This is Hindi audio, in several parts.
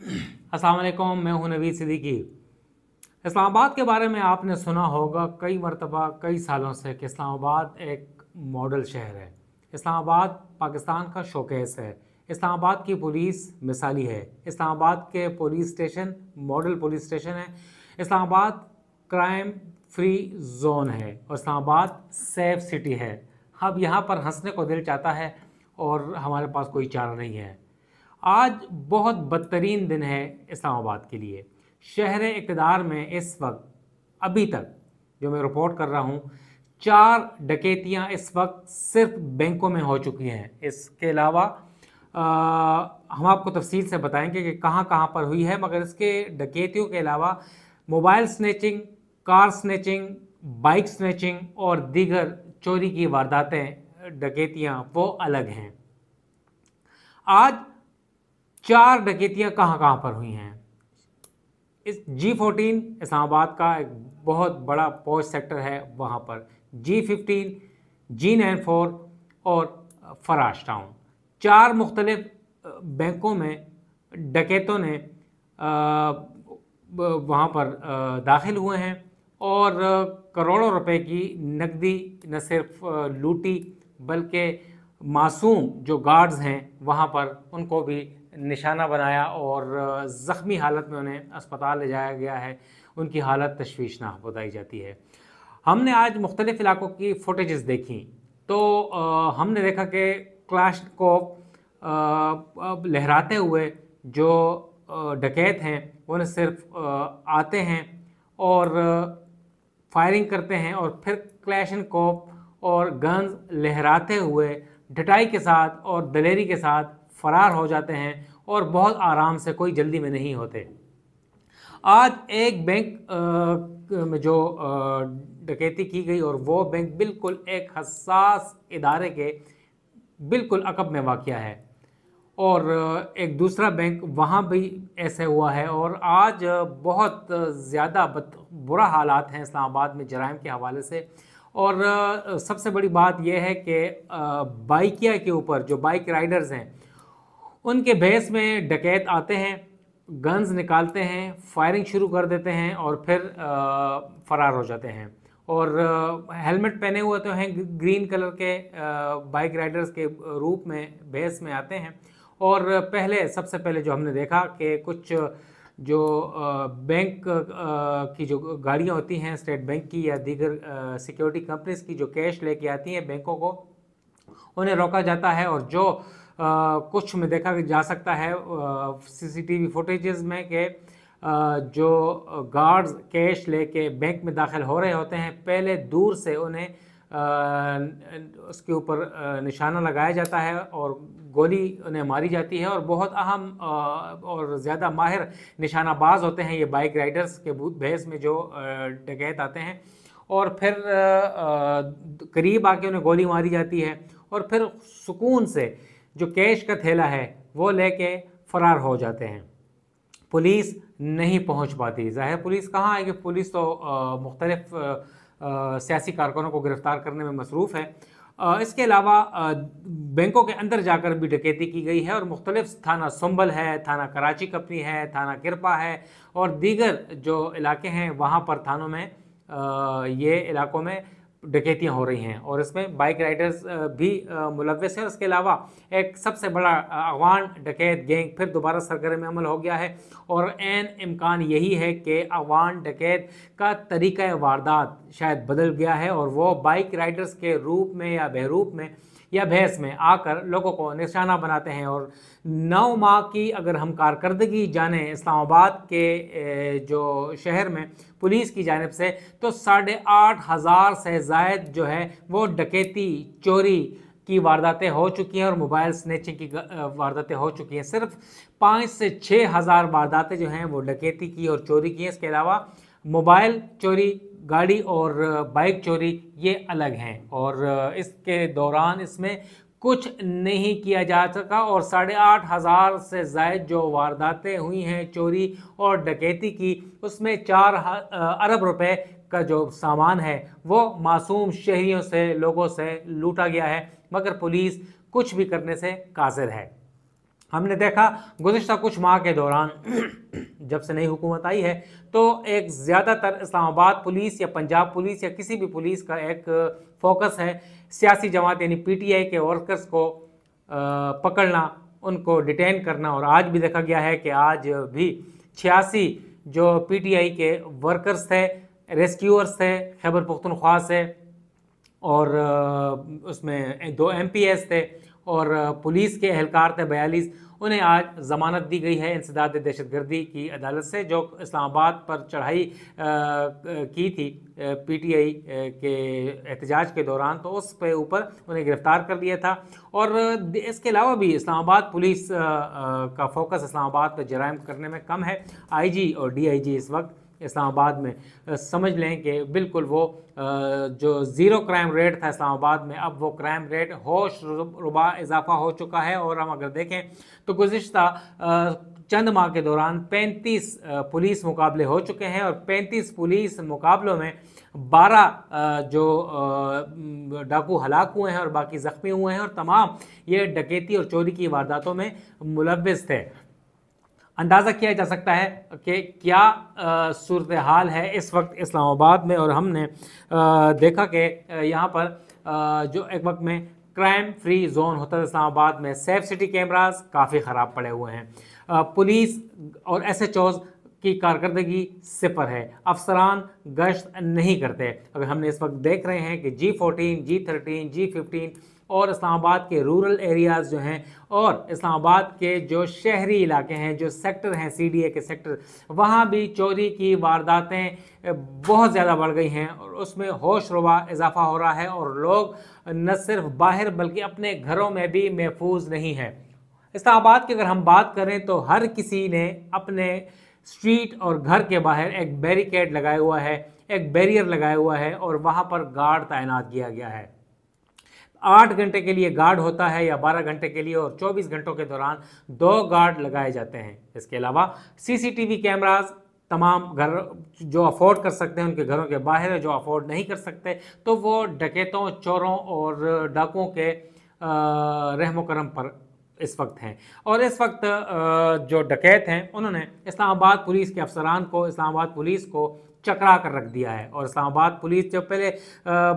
अस्सलाम वालेकुम, मैं हूं नवीद सिद्दीकी। इस्लामाबाद के बारे में आपने सुना होगा कई मरतबा कई सालों से कि इस्लामाबाद एक मॉडल शहर है। इस्लामाबाद पाकिस्तान का शोकेस है। इस्लामाबाद की पुलिस मिसाली है। इस्लामाबाद के police station model police station है। इस्लामाबाद क्राइम फ्री जोन है और इस्लामाबाद सेफ सिटी है। अब यहाँ पर हंसने को दिल चाहता है और हमारे पास कोई चारा नहीं है। आज बहुत बदतरीन दिन है इस्लामाबाद के लिए। शहर इक़्तिदार में इस वक्त अभी तक जो मैं रिपोर्ट कर रहा हूँ 4 डकैतियाँ इस वक्त सिर्फ बैंकों में हो चुकी हैं। इसके अलावा हम आपको तफसील से बताएंगे कि कहाँ कहाँ पर हुई है, मगर इसके डकैतियों के अलावा mobile snatching, car snatching, bike snatching और दीगर चोरी की वारदातें डकैतियाँ वो अलग हैं। आज 4 डकैतियाँ कहाँ कहाँ पर हुई हैं। इस G14 इस्लामाबाद का एक बहुत बड़ा पॉश सेक्टर है, वहाँ पर G15, G94 और फराश टाउन 4 मुख्तलिफ बैंकों में डकैतों ने वहाँ पर दाखिल हुए हैं और करोड़ों रुपए की नकदी न सिर्फ लूटी बल्कि मासूम जो गार्ड्स हैं वहाँ पर उनको भी निशाना बनाया और ज़ख्मी हालत में उन्हें अस्पताल ले जाया गया है। उनकी हालत तशवीशनाक बताई जाती है। हमने आज मुख्तलिफ़ इलाकों की फुटेजेस देखी तो हमने देखा कि क्लाशनकोव लहराते हुए जो डकैत हैं वो न सिर्फ आते हैं और फायरिंग करते हैं और फिर क्लैशनकोव और गन्स लहराते हुए ढटाई के साथ और दलेरी के साथ फरार हो जाते हैं और बहुत आराम से, कोई जल्दी में नहीं होते। आज एक बैंक में जो डकैती की गई और वो बैंक बिल्कुल एक हसास इदारे के बिल्कुल अकब में वाक़या है और एक दूसरा बैंक वहाँ भी ऐसे हुआ है और आज बहुत ज़्यादा बुरा हालात हैं इस्लामाबाद में जराइम के हवाले से। और सबसे बड़ी बात यह है कि बाइकिया के ऊपर जो बाइक राइडर्स हैं उनके भेस में डकैत आते हैं, गन्स निकालते हैं, फायरिंग शुरू कर देते हैं और फिर फरार हो जाते हैं। और हेलमेट पहने हुए तो हैं, ग्रीन कलर के बाइक राइडर्स के रूप में भेस में आते हैं। और सबसे पहले जो हमने देखा कि कुछ जो बैंक की जो गाड़ियाँ होती हैं स्टेट बैंक की या दीगर सिक्योरिटी कंपनीज की जो कैश लेके आती हैं बैंकों को, उन्हें रोका जाता है और जो कुछ में देखा जा सकता है सीसीटीवी फुटेजेस में कि जो गार्ड्स कैश लेके बैंक में दाखिल हो रहे होते हैं, पहले दूर से उन्हें उसके ऊपर निशाना लगाया जाता है और गोली उन्हें मारी जाती है। और बहुत अहम और ज़्यादा माहिर निशानाबाज होते हैं ये बाइक राइडर्स के भेस में जो डकैत आते हैं और फिर करीब आके उन्हें गोली मारी जाती है और फिर सुकून से जो कैश का थैला है वो लेके फरार हो जाते हैं। पुलिस नहीं पहुंच पाती। ज़ाहिर पुलिस कहाँ आएगी, पुलिस तो मुख्तलिफ सियासी कारकुनों को गिरफ्तार करने में मसरूफ़ है। इसके अलावा बैंकों के अंदर जाकर भी डकैती की गई है और मुख्तलिफ थाना संभल है, थाना कराची कपनी है, थाना किरपा है और दीगर जो इलाके हैं वहाँ पर थानों में ये इलाकों में डकैतियाँ हो रही हैं और इसमें बाइक राइडर्स भी मुलव्वस है। उसके अलावा एक सबसे बड़ा अफगान डकैत गैंग फिर दोबारा सरगर्म अमल हो गया है और ऐन इम्कान यही है कि अफगान डकैत का तरीक़ा वारदात शायद बदल गया है और वो बाइक राइडर्स के रूप में या बहरूप में या भैंस में आकर लोगों को निशाना बनाते हैं। और 9 माह की अगर हम कारकर्दगी जाने इस्लामाबाद के जो शहर में पुलिस की जानिब से तो 8,500 से ज़ायद जो है वो डकैती चोरी की वारदातें हो चुकी हैं और मोबाइल स्नैचिंग की वारदातें हो चुकी हैं। सिर्फ 5 से 6 हज़ार वारदातें जो हैं वो डकैती की और चोरी की हैं। इसके अलावा मोबाइल चोरी, गाड़ी और बाइक चोरी ये अलग हैं और इसके दौरान इसमें कुछ नहीं किया जा सका और 8,500 से ज़ायद जो वारदातें हुई हैं चोरी और डकैती की, उसमें 4 अरब रुपए का जो सामान है वो मासूम शहरियों से, लोगों से लूटा गया है, मगर पुलिस कुछ भी करने से कासिर है। हमने देखा गुज़िश्ता कुछ माह के दौरान जब से नई हुकूमत आई है तो एक ज़्यादातर इस्लामाबाद पुलिस या पंजाब पुलिस या किसी भी पुलिस का एक फोकस है सियासी जमात यानी पीटीआई के वर्कर्स को पकड़ना, उनको डिटेन करना। और आज भी देखा गया है कि आज भी 86 जो पीटीआई के वर्कर्स थे, रेस्क्यूअर्स थे खैबर पख्तूनख्वा से, और उसमें 2 एमपीएस थे और पुलिस के एहलकार थे 42, उन्हें आज ज़मानत दी गई है इंसदाद दहशतगर्दी की अदालत से, जो इस्लामाबाद पर चढ़ाई की थी पीटीआई के एहतजाज के दौरान, तो उस पे ऊपर उन्हें गिरफ़्तार कर लिया था। और इसके अलावा भी इस्लामाबाद पुलिस का फोकस इस्लामाबाद पर जराइम करने में कम है। आईजी और डीआईजी इस वक्त इस्लामाबाद में समझ लें कि बिल्कुल वो जो ज़ीरो क्राइम रेट था इस्लामाबाद में, अब वो क्राइम रेट होश रुबा इजाफा हो चुका है। और हम अगर देखें तो गुज़िश्ता चंद माह के दौरान 35 पुलिस मुकाबले हो चुके हैं और 35 पुलिस मुकाबलों में 12 जो डाकू हलाक हुए हैं और बाकी ज़ख्मी हुए हैं, और तमाम ये डकैती और चोरी की वारदातों में मुलव्विस थे। अंदाज़ा किया जा सकता है कि क्या सूरत हाल है इस वक्त इस्लामाबाद में। और हमने देखा कि यहाँ पर जो एक वक्त में क्राइम फ्री जोन होता था इस्लामाबाद में, सेफ सिटी कैमरास काफ़ी ख़राब पड़े हुए हैं, पुलिस और एसएचओज़ की कारकर्दगी सिफर है, अफसरान गश्त नहीं करते। अगर हमने इस वक्त देख रहे हैं कि G14, G13, G15 और इस्लामाबाद के रूरल एरियाज़ जो हैं और इस्लामाबाद के जो शहरी इलाके हैं, जो सेक्टर हैं सीडीए के सेक्टर, वहाँ भी चोरी की वारदातें बहुत ज़्यादा बढ़ गई हैं और उसमें होश रुबा इजाफा हो रहा है और लोग न सिर्फ बाहर बल्कि अपने घरों में भी महफूज नहीं है। इस्लामाबाद की अगर हम बात करें तो हर किसी ने अपने स्ट्रीट और घर के बाहर एक बैरिकेड लगाया हुआ है, एक बैरियर लगाया हुआ है और वहाँ पर गार्ड तैनात किया गया है। 8 घंटे के लिए गार्ड होता है या 12 घंटे के लिए, और 24 घंटों के दौरान 2 गार्ड लगाए जाते हैं। इसके अलावा सीसीटीवी कैमरास तमाम घर जो अफोर्ड कर सकते हैं उनके घरों के बाहर है, जो अफोर्ड नहीं कर सकते तो वो डकैतों, चोरों और डाकुओं के रहमो करम पर इस वक्त हैं। और इस वक्त जो डकैत हैं उन्होंने इस्लामाबाद पुलिस के अफसरान को, इस्लामाबाद पुलिस को चकरा कर रख दिया है। और इस्लामाबाद पुलिस जब पहले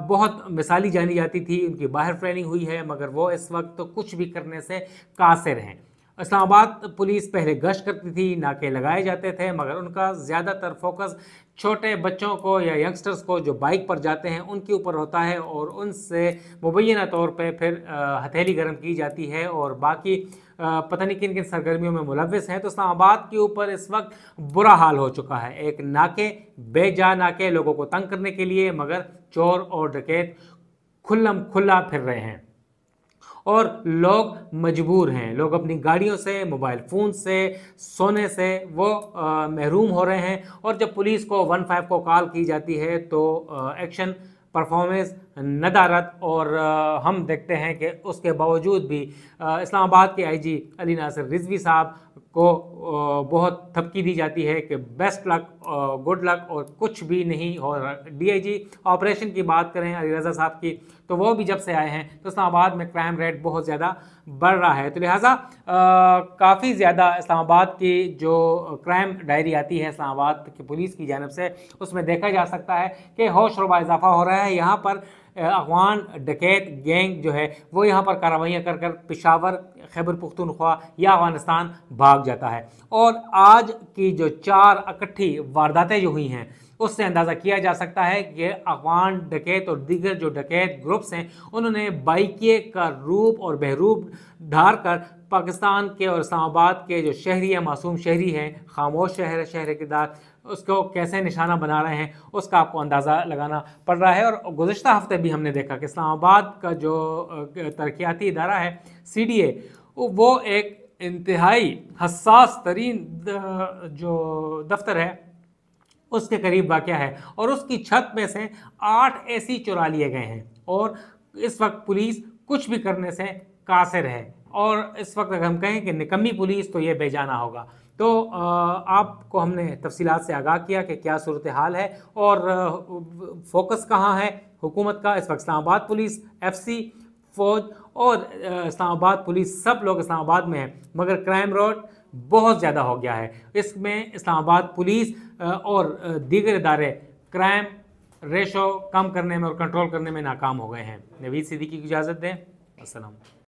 बहुत मिसाली जानी जाती थी, उनकी बाहर ट्रेनिंग हुई है, मगर वो इस वक्त तो कुछ भी करने से कासिर हैं। इस्लामाबाद पुलिस पहले गश्त करती थी, नाके लगाए जाते थे, मगर उनका ज़्यादातर फोकस छोटे बच्चों को या यंगस्टर्स को जो बाइक पर जाते हैं उनके ऊपर होता है और उनसे मुबैना तौर पे फिर हथेली गर्म की जाती है और बाकी पता नहीं किन किन सरगर्मियों में मुलव्विस हैं। तो इस्लामाबाद के ऊपर इस वक्त बुरा हाल हो चुका है। एक नाके, बेजा नाके लोगों को तंग करने के लिए, मगर चोर और डकैत खुल्लम खुल्ला फिर रहे हैं और लोग मजबूर हैं। लोग अपनी गाड़ियों से, मोबाइल फ़ोन से, सोने से वो महरूम हो रहे हैं। और जब पुलिस को 15 को कॉल की जाती है तो एक्शन, परफॉर्मेंस, नदारत, और हम देखते हैं कि उसके बावजूद भी इस्लामाबाद के आईजी अली नासिर रिजवी साहब को बहुत थपकी दी जाती है कि बेस्ट लक, गुड लक, और कुछ भी नहीं हो रहा। डीआईजी ऑपरेशन की बात करें अली रज़ा साहब की, तो वो भी जब से आए हैं तो इस्लामाबाद में क्राइम रेट बहुत ज़्यादा बढ़ रहा है। तो लिहाजा काफ़ी ज़्यादा इस्लामाबाद की जो क्राइम डायरी आती है इस्लामाबाद की पुलिस की जानिब से, उसमें देखा जा सकता है कि होश रुबा इजाफा हो रहा है। यहाँ पर अफगान डकैत गैंग जो है वो यहाँ पर कार्रवाइयाँ कर कर पेशावर, खैबर पख्तूनख्वा या अफगानिस्तान भाग जाता है। और आज की जो 4 इकट्ठी वारदातें जो हुई हैं उससे अंदाज़ा किया जा सकता है कि अफगान डकैत और दीगर जो डकैत ग्रुप्स हैं उन्होंने बाइकिए का रूप और बहरूप धार कर पाकिस्तान के और इस्लामाबाद के जो शहरी हैं, मासूम शहरी हैं, खामोश शहर है, शहर किरदार, उसको कैसे निशाना बना रहे हैं उसका आपको अंदाज़ा लगाना पड़ रहा है। और गुज़िश्ता हफ्ते भी हमने देखा कि इस्लामाबाद का जो तरक्याती इदारा है CDA, वो एक इंतहाई हसास तरीन जो दफ्तर है उसके करीब वाक़या है और उसकी छत में से 8 AC चुरा लिए गए हैं और इस वक्त पुलिस कुछ भी करने से कासिर है। और इस वक्त अगर हम कहें कि निकम्मी पुलिस तो ये बेजाना होगा। तो आपको हमने तफसीलात से आगाह किया कि क्या सूरत हाल है और फोकस कहाँ है हुकूमत का। इस वक्त इस्लामाबाद पुलिस, FC, फ़ौज और इस्लामाबाद पुलिस, सब लोग इस्लामाबाद में हैं, मगर क्राइम रेट बहुत ज़्यादा हो गया है। इसमें इस्लामाबाद पुलिस और दीगर इदारे क्राइम रेशो कम करने में और कंट्रोल करने में नाकाम हो गए हैं। नवीद सिद्दीकी की इजाज़त दें। अस्सलाम।